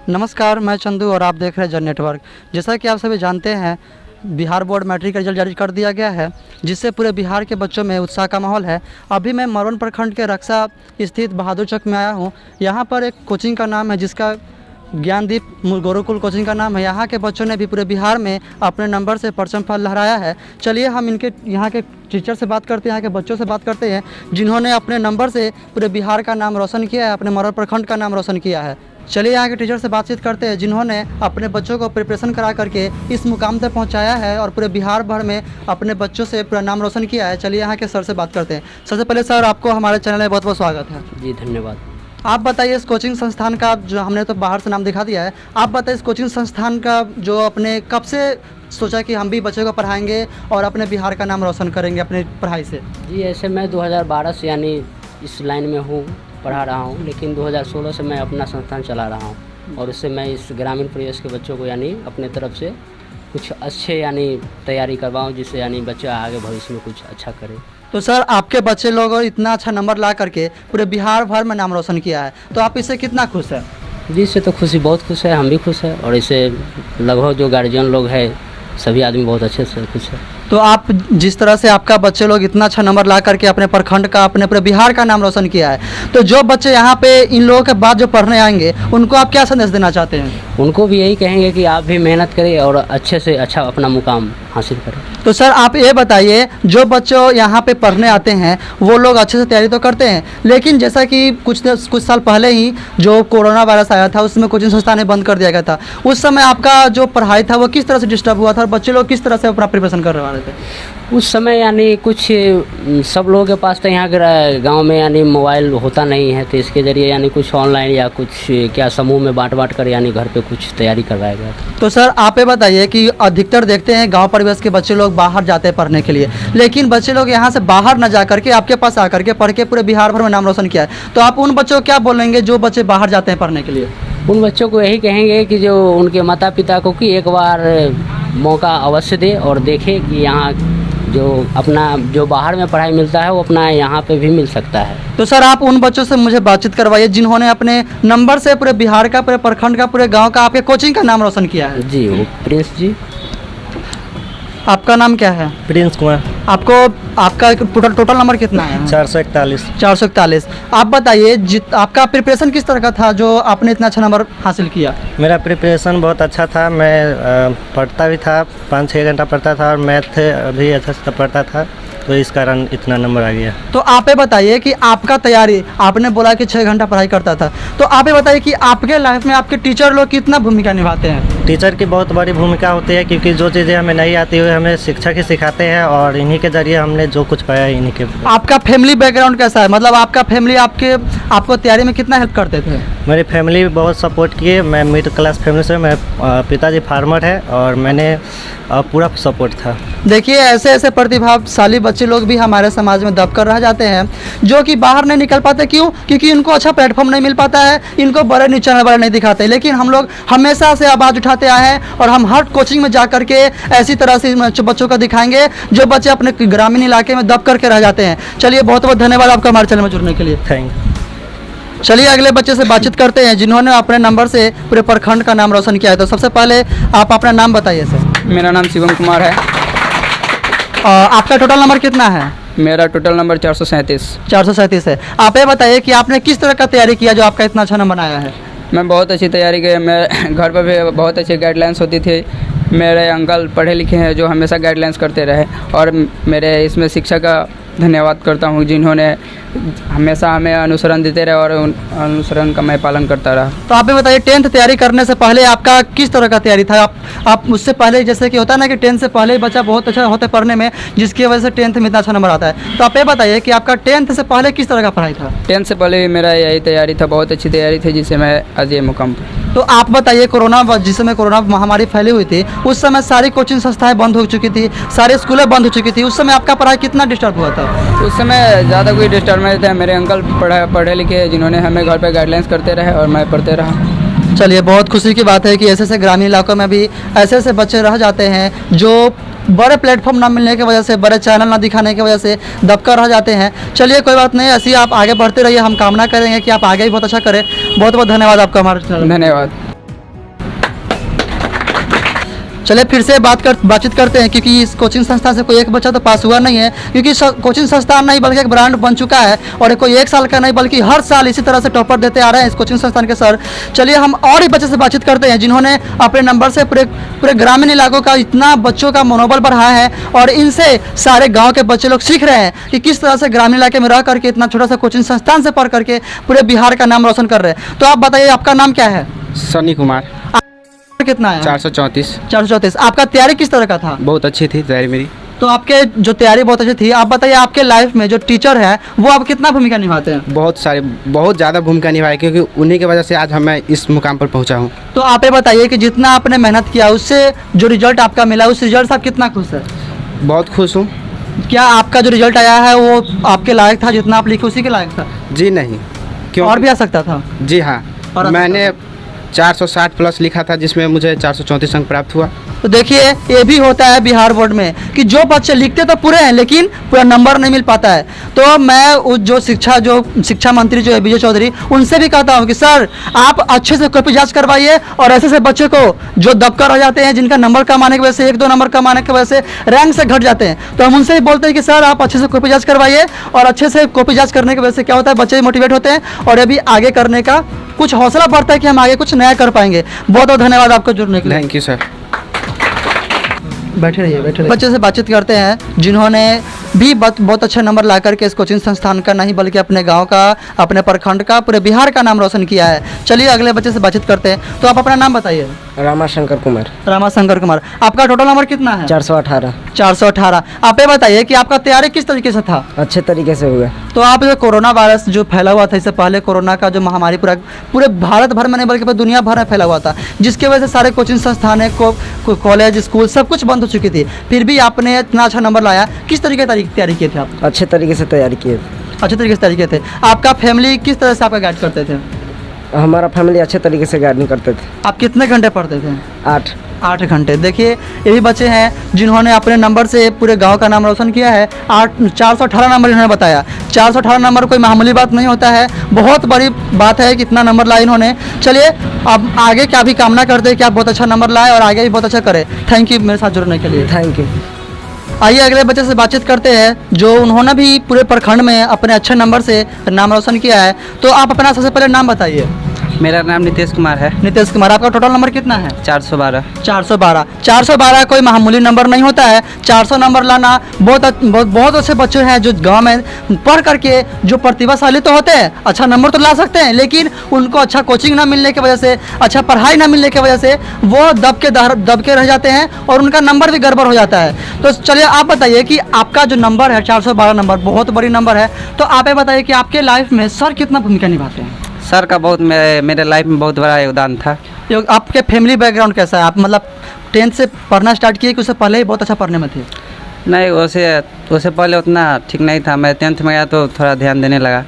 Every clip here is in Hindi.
नमस्कार, मैं चंदू और आप देख रहे हैं जन नेटवर्क। जैसा कि आप सभी जानते हैं, बिहार बोर्ड मैट्रिक का रिजल्ट जारी कर दिया गया है, जिससे पूरे बिहार के बच्चों में उत्साह का माहौल है। अभी मैं मरवन प्रखंड के रक्षा स्थित बहादुर चौक में आया हूँ। यहाँ पर एक कोचिंग का नाम है जिसका ज्ञानदीप गुरुकुल कोचिंग का नाम है। यहाँ के बच्चों ने भी पूरे बिहार में अपने नंबर से परचम फल लहराया है। चलिए हम इनके यहाँ के टीचर से बात करते हैं, यहाँ के बच्चों से बात करते हैं जिन्होंने अपने नंबर से पूरे बिहार का नाम रोशन किया है, अपने मरवन प्रखंड का नाम रोशन किया है। चलिए यहाँ के टीचर से बातचीत करते हैं जिन्होंने अपने बच्चों को प्रिपरेशन करा करके इस मुकाम तक पहुँचाया है और पूरे बिहार भर में अपने बच्चों से पूरा नाम रोशन किया है। चलिए यहाँ के सर से बात करते हैं। सबसे पहले सर, आपको हमारे चैनल में बहुत बहुत स्वागत है। जी धन्यवाद। आप बताइए इस कोचिंग संस्थान का, जो हमने तो बाहर से नाम दिखा दिया है, आप बताइए इस कोचिंग संस्थान का जो अपने कब से सोचा कि हम भी बच्चों को पढ़ाएंगे और अपने बिहार का नाम रोशन करेंगे अपनी पढ़ाई से? जी ऐसे मैं 2012 से यानी इस लाइन में हूँ, पढ़ा रहा हूँ, लेकिन 2016 से मैं अपना संस्थान चला रहा हूँ और उससे मैं इस ग्रामीण परिवेश के बच्चों को यानी अपने तरफ से कुछ अच्छे यानी तैयारी करवाऊँ, जिससे यानी बच्चा आगे भविष्य में कुछ अच्छा करे। तो सर, आपके बच्चे लोग इतना अच्छा नंबर ला करके पूरे बिहार भर में नाम रोशन किया है, तो आप इससे कितना खुश हैं? जी इससे तो खुशी, बहुत खुश है, हम भी खुश हैं और इससे लगभग जो गार्जियन लोग हैं सभी आदमी बहुत अच्छे से खुश है। तो आप जिस तरह से आपका बच्चे लोग इतना अच्छा नंबर ला करके अपने प्रखंड का, अपने पूरे बिहार का नाम रोशन किया है, तो जो बच्चे यहाँ पे इन लोगों के बाद जो पढ़ने आएंगे उनको आप क्या संदेश देना चाहते हैं? उनको भी यही कहेंगे कि आप भी मेहनत करें और अच्छे से अच्छा अपना मुकाम हासिल करें। तो सर, आप ये बताइए, जो बच्चों यहाँ पे पढ़ने आते हैं वो लोग अच्छे से तैयारी तो करते हैं, लेकिन जैसा कि कुछ साल पहले ही जो कोरोना वायरस आया था उसमें कोचिंग संस्थानें बंद कर दिया गया था। उस समय आपका जो पढ़ाई था वो किस तरह से डिस्टर्ब हुआ था और बच्चे लोग किस तरह से अपना प्रिपरेशन कर रहे थे? उस समय यानी कुछ सब लोगों के पास तो यहाँ के गांव में यानी मोबाइल होता नहीं है, तो इसके ज़रिए यानी कुछ ऑनलाइन या कुछ क्या समूह में बांट कर यानी घर पे कुछ तैयारी करवाया गया था। तो सर, आप ये बताइए कि अधिकतर देखते हैं गांव परिवेश के बच्चे लोग बाहर जाते हैं पढ़ने के लिए, लेकिन बच्चे लोग यहाँ से बाहर न जा करके आपके पास आकर के पढ़ के पूरे बिहार भर में नाम रोशन किया है, तो आप उन बच्चों को क्या बोलेंगे जो बच्चे बाहर जाते हैं पढ़ने के लिए? उन बच्चों को यही कहेंगे कि जो उनके माता पिता को कि एक बार मौका अवश्य दे और देखे कि यहाँ जो अपना जो बाहर में पढ़ाई मिलता है वो अपना यहाँ पे भी मिल सकता है। तो सर, आप उन बच्चों से मुझे बातचीत करवाइए जिन्होंने अपने नंबर से पूरे बिहार का, पूरे प्रखंड का, पूरे गांव का, आपके कोचिंग का नाम रोशन किया है। जी वो प्रिंस जी। आपका नाम क्या है? प्रिंस कुमार। आपका टोटल नंबर कितना है? 441। 441। आप बताइए, आपका प्रिपरेशन किस तरह का था जो आपने इतना अच्छा नंबर हासिल किया? मेरा प्रिपरेशन बहुत अच्छा था। मैं पढ़ता भी था, 5-6 घंटा पढ़ता था और मैथ भी अच्छा से पढ़ता था, तो इस कारण इतना नंबर आ गया। तो आप ये बताइए कि आपका तैयारी, आपने बोला कि 6 घंटा पढ़ाई करता था, तो आप ये बताइए कि आपके लाइफ में आपके टीचर लोग कितना भूमिका निभाते हैं? टीचर की बहुत बड़ी भूमिका होती है, क्योंकि जो चीज़ें हमें नहीं आती हुई हमें शिक्षक ही सिखाते हैं और इन्हीं के जरिए हमने जो कुछ पाया इन्हीं के। आपका फैमिली बैकग्राउंड कैसा है? मतलब आपका फैमिली आपको तैयारी में कितना हेल्प करते थे? मेरी फैमिली भी बहुत सपोर्ट किए। मैं मिडिल क्लास फैमिली से, मैं पिताजी फार्मर है और मैंने पूरा सपोर्ट था। देखिए, ऐसे ऐसे प्रतिभाशाली बच्चे लोग भी हमारे समाज में दब कर रह जाते हैं, जो कि बाहर नहीं निकल पाते। क्यों? क्योंकि इनको अच्छा प्लेटफॉर्म नहीं मिल पाता है, इनको बड़े न्यूज़ चैनल वाले नहीं दिखाते। लेकिन हम लोग हमेशा से आवाज़ उठाते आए हैं और हम हर कोचिंग में जा करके ऐसी तरह से बच्चों को दिखाएंगे जो बच्चे अपने ग्रामीण इलाके में दब करके रह जाते हैं। चलिए, बहुत बहुत धन्यवाद आपका हमारे चैनल में जुड़ने के लिए। Thank you. चलिए अगले बच्चे से बातचीत करते हैं जिन्होंने अपने नंबर से पूरे प्रखंड का नाम रोशन किया है। तो सबसे पहले आप अपना नाम बताइए सर। मेरा नाम शिवम कुमार है। आपका टोटल नंबर कितना है? मेरा टोटल नंबर 437। 437 है। आप ये बताइए कि आपने किस तरह का तैयारी किया जो आपका इतना अच्छा नंबर आया है? मैं बहुत अच्छी तैयारी की। मैं घर पर भी बहुत अच्छी गाइडलाइंस होती थी। मेरे अंकल पढ़े लिखे हैं जो हमेशा गाइडलाइंस करते रहे, और मेरे इसमें शिक्षक का धन्यवाद करता हूँ जिन्होंने हमेशा हमें अनुसरण देते रहे और उन अनुसरण का मैं पालन करता रहा। तो आप ये बताइए, 10th तैयारी करने से पहले आपका किस तरह का तैयारी था? आप उससे पहले, जैसे कि होता है ना कि 10th से पहले बच्चा बहुत अच्छा होता है पढ़ने में, जिसकी वजह से 10th में इतना अच्छा नंबर आता है। तो आप ये बताइए कि आपका 10th से पहले किस तरह का पढ़ाई था? 10th से पहले भी मेरा यही तैयारी था, बहुत अच्छी तैयारी थी, जिससे मैं आज ये मुकाम पर। तो आप बताइए, जिस समय कोरोना महामारी फैली हुई थी उस समय सारी कोचिंग संस्थाएं बंद हो चुकी थी, सारी स्कूलें बंद हो चुकी थी, उस समय आपका पढ़ाई कितना डिस्टर्ब हुआ था? उस समय ज़्यादा कोई डिस्टर्ब नहीं था। मेरे अंकल पढ़े लिखे जिन्होंने हमें घर पर गाइडलाइंस करते रहे और मैं पढ़ते रहा। चलिए, बहुत खुशी की बात है कि ऐसे ऐसे ग्रामीण इलाकों में भी ऐसे ऐसे बच्चे रह जाते हैं जो बड़े प्लेटफॉर्म ना मिलने की वजह से, बड़े चैनल ना दिखाने की वजह से दबकर रह जाते हैं। चलिए, कोई बात नहीं, ऐसे ही आप आगे बढ़ते रहिए। हम कामना करेंगे कि आप आगे भी बहुत अच्छा करें। बहुत बहुत धन्यवाद आपका हमारे चैनल। धन्यवाद। चलिए फिर से बातचीत करते हैं, क्योंकि इस कोचिंग संस्थान से कोई एक बच्चा तो पास हुआ नहीं है, क्योंकि कोचिंग संस्थान नहीं बल्कि एक ब्रांड बन चुका है, और कोई 1 साल का नहीं बल्कि हर साल इसी तरह से टॉपर देते आ रहे हैं इस कोचिंग संस्थान के सर। चलिए हम और ही बच्चे से बातचीत करते हैं जिन्होंने अपने नंबर से पूरे ग्रामीण इलाकों का इतना बच्चों का मनोबल बढ़ाया है, और इनसे सारे गाँव के बच्चे लोग सीख रहे हैं कि किस तरह से ग्रामीण इलाके में रह करके इतना छोटा सा कोचिंग संस्थान से पढ़ करके पूरे बिहार का नाम रोशन कर रहे हैं। तो आप बताइए आपका नाम क्या है? सनी कुमार। कितना है? 434। 434। आपका तैयारी किस तरह का था? बहुत अच्छी थी तैयारी मेरी। तो आपके जो तैयारी बहुत अच्छी थी, आप बताइए आपके लाइफ में जो टीचर है वो आप कितना भूमिका निभाते हैं? बहुत ज़्यादा भूमिका निभाई, क्योंकि उन्हीं की वजह से आज मैं इस मुकाम पर पहुंचा हूं। तो आप ये बताइए कि जितना आपने मेहनत किया उससे जो रिजल्ट आपका मिला, उस रिजल्ट से आप कितना खुश है? बहुत खुश हूं। क्या आपका जो रिजल्ट आया है वो आपके लायक था, जितना आप लिखे उसी के लायक था? जी नहीं, क्यों? और भी आ सकता था? जी हाँ, और मैंने 460 प्लस लिखा था, जिसमें मुझे 434 अंक प्राप्त हुआ। तो देखिए ये भी होता है बिहार बोर्ड में कि जो बच्चे लिखते तो पूरे हैं लेकिन पूरा नंबर नहीं मिल पाता है। तो मैं जो शिक्षा मंत्री जो है विजय चौधरी, उनसे भी कहता हूँ कि सर आप अच्छे से कॉपी जांच करवाइए, और ऐसे बच्चे को जो दबकर रह जाते हैं, जिनका नंबर कम आने की वजह से 1-2 नंबर कम आने की वजह से रैंक से घट जाते हैं, तो हम उनसे भी बोलते हैं कि सर आप अच्छे से कॉपी जांच करवाइए, और अच्छे से कॉपी जांच करने की वजह से क्या होता है, बच्चे मोटिवेट होते हैं और अभी आगे करने का कुछ हौसला बढ़ता है कि हम आगे कुछ नया कर पाएंगे। बहुत बहुत धन्यवाद आपको जुड़ने के लिए। Thank you sir. बैठे रहिए। बच्चे से बातचीत करते हैं जिन्होंने भी बहुत अच्छे नंबर ला करके इस कोचिंग संस्थान का नहीं बल्कि अपने गांव का, अपने प्रखंड का, पूरे बिहार का नाम रोशन किया है। चलिए अगले बच्चे से बातचीत करते हैं। तो आप अपना नाम बताइए। रामाशंकर कुमार। रामाशंकर कुमार। आपका टोटल नंबर कितना है? 418। 418। आप ये बताइए कि आपका तैयारी किस तरीके से था? अच्छे तरीके से हुआ। तो आप जो कोरोना वायरस जो फैला हुआ था, इससे पहले कोरोना का जो महामारी पूरे भारत भर में नहीं बल्कि पूरी दुनिया भर में फैला हुआ था, जिसकी वजह से सारे कोचिंग संस्थान कॉलेज स्कूल सब कुछ बंद हो चुकी थी, फिर भी आपने इतना अच्छा नंबर लाया। किस तरीके की तैयारी किए थे आप? अच्छे तरीके से तैयारी किए। अच्छे तरीके से तैयारी किए थे। आपका फैमिली किस तरह से आपका गाइड करते थे? हमारा फैमिली अच्छे तरीके से गाइड नहीं करते थे। आप कितने घंटे पढ़ते थे? 8 घंटे। देखिए ये भी बच्चे हैं जिन्होंने अपने नंबर से पूरे गांव का नाम रोशन किया है। 418 नंबर इन्होंने बताया। 418 नंबर कोई मामूली बात नहीं होता है, बहुत बड़ी बात है कि इतना नंबर लाए इन्होंने। चलिए अब आगे क्या भी कामना करते हैं कि आप बहुत अच्छा नंबर लाए और आगे भी बहुत अच्छा करें। थैंक यू मेरे साथ जुड़ने के लिए। Thank you. आइए अगले बच्चे से बातचीत करते हैं जो उन्होंने भी पूरे प्रखंड में अपने अच्छे नंबर से नाम रोशन किया है। तो आप अपना सबसे पहले नाम बताइए। मेरा नाम नितेश कुमार है। नितेश कुमार। आपका टोटल नंबर कितना है? 412। 412 कोई मामूली नंबर नहीं होता है। 400 नंबर लाना बहुत अच्छे बच्चे हैं जो गांव में पढ़ करके जो प्रतिभाशाली तो होते हैं, अच्छा नंबर तो ला सकते हैं, लेकिन उनको अच्छा कोचिंग ना मिलने की वजह से, अच्छा पढ़ाई ना मिलने की वजह से वो दब के रह जाते हैं और उनका नंबर भी गड़बड़ हो जाता है। तो चलिए आप बताइए कि आपका जो नंबर है 412 नंबर बहुत बड़ी नंबर है, तो आप ये बताइए कि आपके लाइफ में सर कितना भूमिका निभाते हैं? सर का मेरे लाइफ में बहुत बड़ा योगदान था। आपके फैमिली बैकग्राउंड कैसा है? आप मतलब 10th से पढ़ना स्टार्ट किए कि उससे पहले ही बहुत अच्छा पढ़ने में थे? नहीं, उससे पहले उतना ठीक नहीं था। मैं 10th में गया तो थोड़ा ध्यान देने लगा।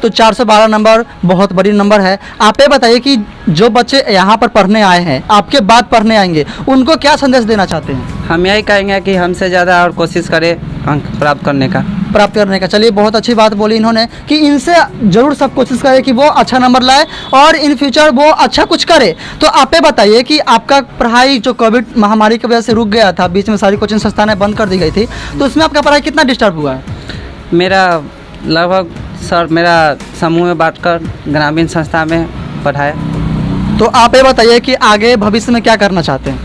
तो 412 नंबर बहुत बड़ी नंबर है। आप ये बताइए कि जो बच्चे यहाँ पर पढ़ने आए हैं, आपके बाद पढ़ने आएंगे, उनको क्या संदेश देना चाहते हैं? हम यही कहेंगे कि हमसे ज़्यादा और कोशिश करें अंक प्राप्त करने का। चलिए बहुत अच्छी बात बोली इन्होंने कि इनसे ज़रूर सब कोशिश करें कि वो अच्छा नंबर लाए और इन फ्यूचर वो अच्छा कुछ करे। तो आप ये बताइए कि आपका पढ़ाई जो कोविड महामारी की वजह से रुक गया था, बीच में सारी कोचिंग संस्थानें बंद कर दी गई थी, तो उसमें आपका पढ़ाई कितना डिस्टर्ब हुआ है? मेरा लगभग सर मेरा समूह में बांटकर ग्रामीण संस्था में पढ़ाया। तो आप ये बताइए कि आगे भविष्य में क्या करना चाहते हैं?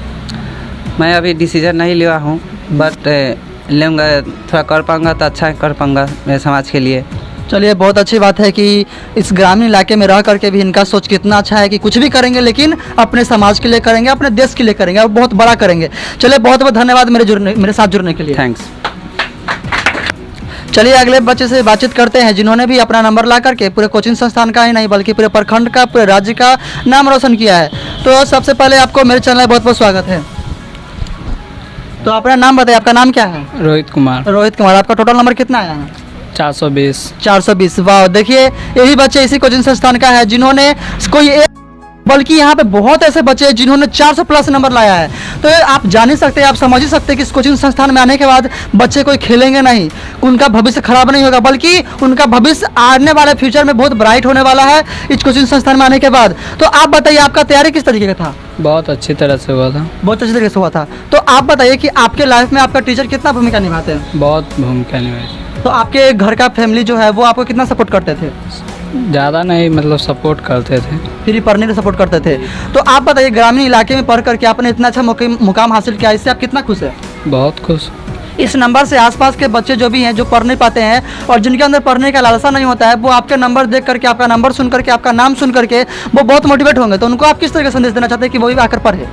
मैं अभी डिसीजन नहीं लिया हूँ, बट लूँगा, थोड़ा कर पाऊँगा तो अच्छा कर पाऊँगा मेरे समाज के लिए। चलिए बहुत अच्छी बात है कि इस ग्रामीण इलाके में रह करके भी इनका सोच कितना अच्छा है कि कुछ भी करेंगे लेकिन अपने समाज के लिए करेंगे, अपने देश के लिए करेंगे और बहुत बड़ा करेंगे। चलिए बहुत बहुत धन्यवाद मेरे साथ जुड़ने के लिए। थैंक्स। चलिए अगले बच्चे से बातचीत करते हैं जिन्होंने भी अपना नंबर ला करके पूरे कोचिंग संस्थान का ही नहीं बल्कि पूरे प्रखंड का, पूरे राज्य का नाम रोशन किया है। तो सबसे पहले आपको मेरे चैनल में बहुत बहुत स्वागत है। तो अपना नाम बताइए। आपका नाम क्या है? रोहित कुमार। रोहित कुमार। आपका टोटल नंबर कितना आया है? 420। 420। वाह, देखिए यही बच्चे इसी कोचिंग संस्थान का है जिन्होंने कोई बल्कि यहाँ पे बहुत ऐसे बच्चे हैं जिन्होंने 400 प्लस नंबर लाया है। तो ये आप जान ही सकते हैं, आप समझ ही सकते हैं कि इस कोचिंग संस्थान में आने के बाद बच्चे कोई खेलेंगे नहीं, उनका भविष्य खराब नहीं होगा, बल्कि उनका भविष्य आने वाले फ्यूचर में बहुत ब्राइट होने वाला है इस कोचिंग संस्थान में आने के बाद। तो आप बताइए आपका तैयारी किस तरीके का था? बहुत अच्छी तरह से हुआ था। बहुत अच्छी तरीके से हुआ था। तो आप बताइए कि आपके लाइफ में आपका टीचर कितना भूमिका निभाते हैं? बहुत भूमिका निभाई। तो आपके घर का फैमिली जो है वो आपको कितना सपोर्ट करते थे? ज़्यादा नहीं, मतलब सपोर्ट करते थे। फिर भी पढ़ने में सपोर्ट करते थे। तो आप बताइए ग्रामीण इलाके में पढ़ करके आपने इतना अच्छा मुकाम हासिल किया, इससे आप कितना खुश हैं? बहुत खुश। इस नंबर से आसपास के बच्चे जो भी हैं जो पढ़ नहीं पाते हैं और जिनके अंदर पढ़ने का लालसा नहीं होता है, वो आपके नंबर देख करके, आपका नंबर सुन करके, आपका नाम सुन करके वो बहुत मोटिवेट होंगे। तो उनको आप किस तरह का संदेश देना चाहते हैं कि वो भी आकर पढ़े?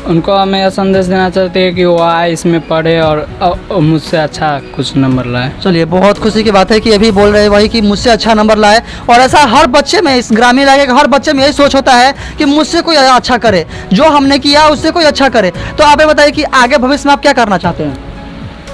उनको हमें यह संदेश देना चाहते हैं कि वो आए, इसमें पढ़े और मुझसे अच्छा कुछ नंबर लाए। चलिए, बहुत खुशी की बात है कि ये भी बोल रहे हैं वही कि मुझसे अच्छा नंबर लाए। और ऐसा हर बच्चे में, इस ग्रामीण इलाके का हर बच्चे में यही सोच होता है कि मुझसे कोई अच्छा करे, जो हमने किया उससे कोई अच्छा करे। तो आप ये बताइए कि आगे भविष्य में आप क्या करना चाहते हैं?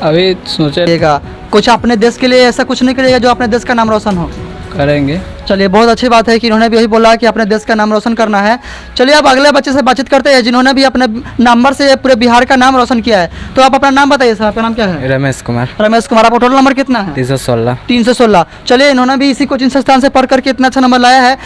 अभी सोचेगा कुछ अपने देश के लिए ऐसा कुछ नहीं करिएगा जो अपने देश का नाम रोशन हो? करेंगे। चलिए, बहुत अच्छी बात है कि इन्होंने भी यही बोला कि अपने देश का नाम रोशन करना है। चलिए, अब अगले बच्चे से बातचीत करते हैं जिन्होंने भी अपने नंबर से पूरे बिहार का नाम रोशन किया है। तो आप अपना नाम बताइए सर, आपका नाम क्या है? रमेश कुमार। रमेश कुमार। आपका टोटल नंबर कितना है? 316। 316। चलिए, इन्होंने भी इसी कोचिंग संस्थान से पढ़ करके इतना अच्छा नंबर लाया है।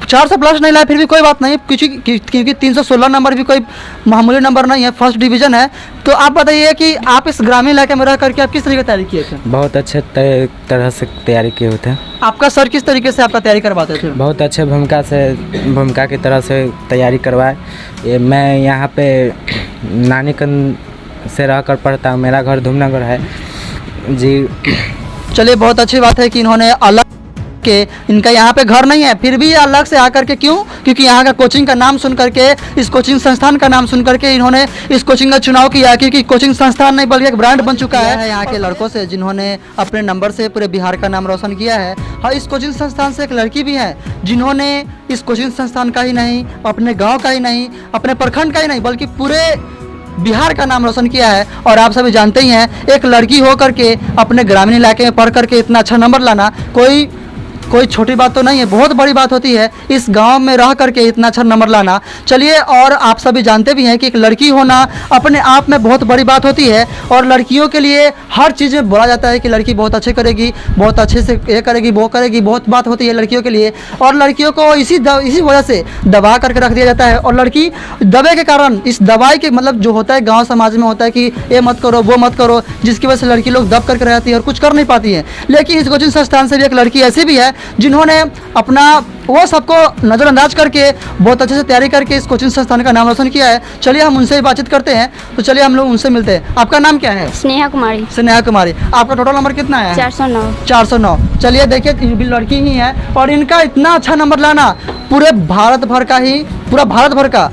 400 प्लस नहीं लाया फिर भी कोई बात नहीं, क्योंकि 316 नंबर भी कोई मामूली नंबर नहीं है, फर्स्ट डिवीजन है। तो आप बताइए कि आप इस ग्रामीण इलाके में रह करके आप किस तरीके की तैयारी किए थे? बहुत अच्छे तरह से तैयारी किए हुए थे। आपका सर किस तरीके से आपका तैयारी करवाते थे? बहुत अच्छे भूमिका की तरह से तैयारी करवाए। मैं यहाँ पे नानीकन से रहकर पढ़ता हूँ, मेरा घर धूमनगर है जी। चलिए, बहुत अच्छी बात है कि इन्होंने अलग के, इनका यहाँ पे घर नहीं है फिर भी अलग से आकर के, क्यों? क्योंकि यहाँ का कोचिंग का नाम सुन करके, इस कोचिंग संस्थान का नाम सुन करके इन्होंने इस कोचिंग का चुनाव किया, क्योंकि कोचिंग संस्थान नहीं बल्कि एक ब्रांड बन चुका है यहाँ के लड़कों से, जिन्होंने अपने नंबर से पूरे बिहार का नाम रोशन किया है। हाँ, इस कोचिंग संस्थान से एक लड़की भी है जिन्होंने इस कोचिंग संस्थान का ही नहीं, अपने गाँव का ही नहीं, अपने प्रखंड का ही नहीं, बल्कि पूरे बिहार का नाम रोशन किया है। और आप सभी जानते ही हैं, एक लड़की हो करके अपने ग्रामीण इलाके में पढ़ करके इतना अच्छा नंबर लाना कोई छोटी बात तो नहीं है, बहुत बड़ी बात होती है इस गांव में रह करके इतना अच्छा नंबर लाना। चलिए, और आप सभी जानते भी हैं कि एक लड़की होना अपने आप में बहुत बड़ी बात होती है, और लड़कियों के लिए हर चीज़ में बोला जाता है कि लड़की बहुत अच्छे करेगी, बहुत अच्छे से ये करेगी, वो करेगी, बहुत बात होती है लड़कियों के लिए। और लड़कियों को इसी वजह से दबा करके रख दिया जाता है, और लड़की दबे के कारण, इस दवाई के मतलब जो होता है गाँव समाज में होता है कि ये मत करो, वो मत करो, जिसकी वजह से लड़की लोग दब करके रहती है और कुछ कर नहीं पाती है। लेकिन इस कोचिंग संस्थान से भी एक लड़की ऐसी भी है जिन्होंने अपना वो सबको नज़रअंदाज करके बहुत अच्छे से तैयारी करके इस कोचिंग संस्थान का नाम रोशन किया है। चलिए, हम उनसे ही बातचीत करते हैं। तो चलिए हम लोग उनसे मिलते हैं। आपका नाम क्या है? स्नेहा कुमारी। स्नेहा कुमारी। आपका टोटल नंबर कितना है? 409। 409। चलिए, देखिए, ये भी लड़की ही है और इनका इतना अच्छा नंबर लाना पूरा भारत भर का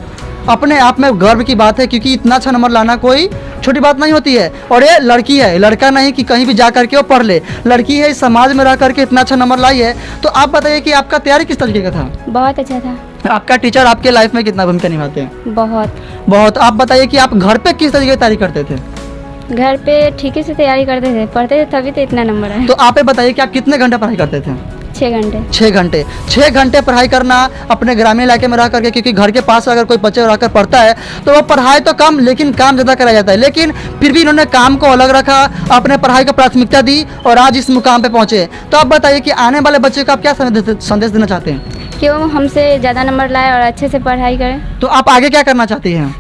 अपने आप में गर्व की बात है, क्योंकि इतना अच्छा नंबर लाना कोई छोटी बात नहीं होती है। और ये लड़की है, लड़का नहीं कि कहीं भी जा करके वो पढ़ ले, लड़की है, इस समाज में रह करके इतना अच्छा नंबर लाई है। तो आप बताइए कि आपका तैयारी किस तरीके का था? बहुत अच्छा था। आपका टीचर आपके लाइफ में कितना भूमिका निभाते हैं? बहुत। आप बताइए कि आप घर पे किस तरीके की तैयारी करते थे? घर पे ठीक से तैयारी करते थे, पढ़ते थे, तभी तो इतना नंबर है। तो आप ये बताइए कि आप कितने घंटे पढ़ाई करते थे? 6 घंटे। 6 घंटे पढ़ाई करना अपने ग्रामीण इलाके में रह करके, क्योंकि घर के पास अगर कोई बच्चे रहकर पढ़ता है तो वो पढ़ाई तो कम लेकिन काम ज़्यादा कराया जाता है। लेकिन फिर भी इन्होंने काम को अलग रखा, अपने पढ़ाई को प्राथमिकता दी और आज इस मुकाम पे पहुँचे। तो आप बताइए कि आने वाले बच्चे को आप क्या संदेश देना चाहते हैं? कि वो हमसे ज़्यादा नंबर लाए और अच्छे से पढ़ाई करें। तो आप आगे क्या करना चाहती हैं?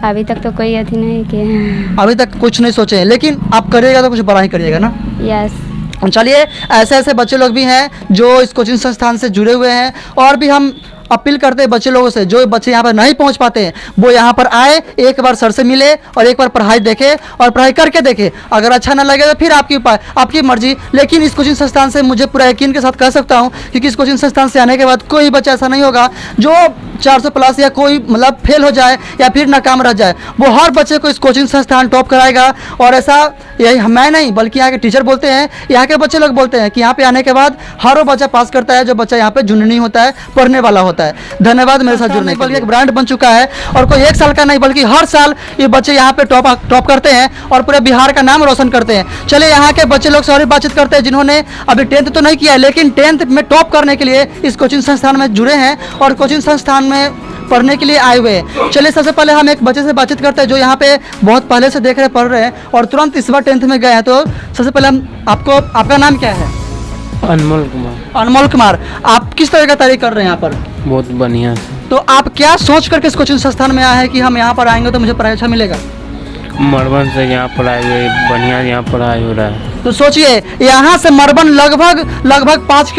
अभी तक तो कोई अथी नहीं किया। अभी तक कुछ नहीं सोचे हैं, लेकिन आप करिएगा तो कुछ बड़ा ही करिएगा ना? यस। चलिए, ऐसे बच्चे लोग भी हैं जो इस कोचिंग संस्थान से जुड़े हुए हैं, और भी हम अपील करते हैं बच्चे लोगों से, जो बच्चे यहाँ पर नहीं पहुँच पाते हैं वो यहाँ पर आए, एक बार सर से मिले और एक बार पढ़ाई देखे और पढ़ाई करके देखे। अगर अच्छा ना लगे तो फिर आपकी मर्जी। लेकिन इस कोचिंग संस्थान से मुझे पूरा यकीन के साथ कह सकता हूँ, क्योंकि इस कोचिंग संस्थान से आने के बाद कोई बच्चा ऐसा नहीं होगा जो 400 प्लस या कोई मतलब फेल हो जाए या फिर नाकाम रह जाए। वो हर बच्चे को इस कोचिंग संस्थान टॉप कराएगा। और ऐसा यही मैं नहीं बल्कि यहाँ के टीचर बोलते हैं, यहाँ के बच्चे लोग बोलते हैं कि यहाँ पे आने के बाद हर वो बच्चा पास करता है जो बच्चा यहाँ पे जुनूनी होता है, पढ़ने वाला होता है। धन्यवाद मेरे साथ जुड़ने के लिए। एक ब्रांड बन चुका है और कोई 1 साल का नहीं बल्कि हर साल ये बच्चे यहाँ पे टॉप करते हैं और पूरे बिहार का नाम रोशन करते हैं। चलिए, यहाँ के बच्चे लोग से और बातचीत करते हैं जिन्होंने अभी 10th तो नहीं किया है, लेकिन 10th में टॉप करने के लिए इस कोचिंग संस्थान में जुड़े हैं और कोचिंग संस्थान में पढ़ने के लिए आए हुए हैं। चलिए सबसे पहले हम एक बच्चे से बातचीत करते हैं जो यहाँ पे बहुत पहले से देख रहे पढ़ रहे हैं और तुरंत इस बार 10th में गए हैं। तो सबसे पहले हम आपका नाम क्या है? अनमोल कुमार। अनमोल कुमार, आप किस तरह का तैयारी कर रहे हैं यहाँ पर? बहुत बढ़िया से। तो आप क्या सोच करके इस कोचिंग संस्थान में आए हैं कि हम यहाँ पर आएंगे तो मुझे पढ़ाई अच्छा मिलेगा? मरबन से यहाँ पढ़ाई हुई, बढ़िया यहाँ पढ़ाई हो रहा है। तो सोचिए यहाँ से मरबन लगभग 5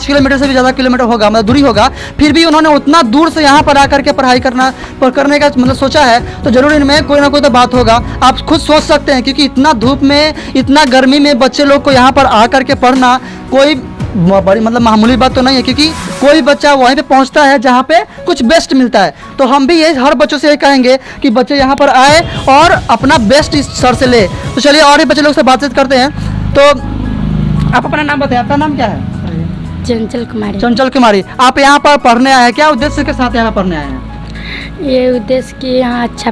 किलोमीटर से भी ज़्यादा किलोमीटर होगा, मतलब दूरी होगा, फिर भी उन्होंने उतना दूर से यहाँ पर आकर के पढ़ाई करने का मतलब सोचा है। तो जरूर इनमें कोई ना कोई तो बात होगा। आप खुद सोच सकते हैं क्योंकि इतना धूप में, इतना गर्मी में बच्चे लोग को यहाँ पर आकर के पढ़ना कोई बड़ी मतलब मामूली बात तो नहीं है, क्योंकि कोई बच्चा वहीं पे पहुंचता है जहाँ पे कुछ बेस्ट मिलता है। तो हम भी ये हर बच्चों से ये कहेंगे कि बच्चे यहाँ पर आए और अपना बेस्ट इस सर से ले। तो चलिए और भी बच्चे लोग से बातचीत करते हैं। तो आप अपना नाम बताएं, आपका नाम क्या है? चंचल कुमारी। चंचल कुमारी, आप यहाँ पर पढ़ने आए हैं, क्या उद्देश्य के साथ यहाँ पढ़ने आए हैं? ये उद्देश्य कि यहाँ अच्छा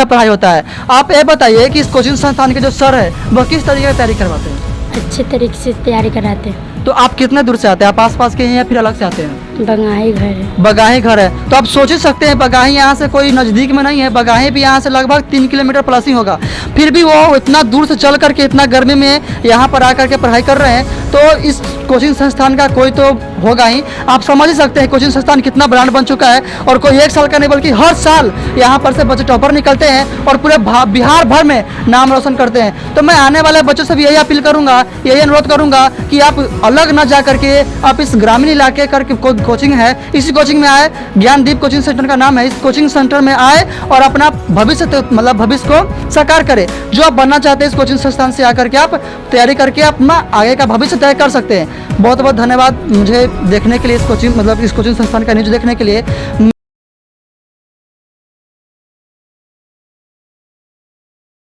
पढ़ाई होता है। आप ये बताइए कि इस कोचिंग संस्थान के जो सर है वह किस तरीके की तैयारी करवाते हैं? अच्छे तरीके से तैयारी कराते हैं। तो आप कितने दूर से आते हैं? आप आस-पास के हैं या फिर अलग से आते हैं? बगाही घर है। बगाही घर है, तो आप सोच ही सकते हैं बगाही यहाँ से कोई नज़दीक में नहीं है। बगाही भी यहाँ से लगभग 3 किलोमीटर प्लस ही होगा, फिर भी वो इतना दूर से चल करके इतना गर्मी में यहाँ पर आकर के पढ़ाई कर रहे हैं। तो इस कोचिंग संस्थान का कोई तो होगा ही। आप समझ ही सकते हैं कोचिंग संस्थान कितना ब्रांड बन चुका है और कोई एक साल का नहीं बल्कि हर साल यहाँ पर से बच्चे टॉपर निकलते हैं और पूरे बिहार भर में नाम रोशन करते हैं। तो मैं आने वाले बच्चों से भी यही अपील करूँगा, यही अनुरोध करूँगा कि आप अलग न जा करके आप इस ग्रामीण इलाके करके कोचिंग है, इसी कोचिंग में आए। ज्ञानदीप कोचिंग सेंटर का नाम है। इस कोचिंग सेंटर में आए और अपना भविष्य मतलब भविष्य को साकार करें। जो आप बनना चाहते हैं इस कोचिंग संस्थान से आकर के आप तैयारी करके अपना आगे का भविष्य तय कर सकते हैं। बहुत बहुत धन्यवाद मुझे देखने के लिए, इस कोचिंग संस्थान का न्यूज़ देखने के लिए।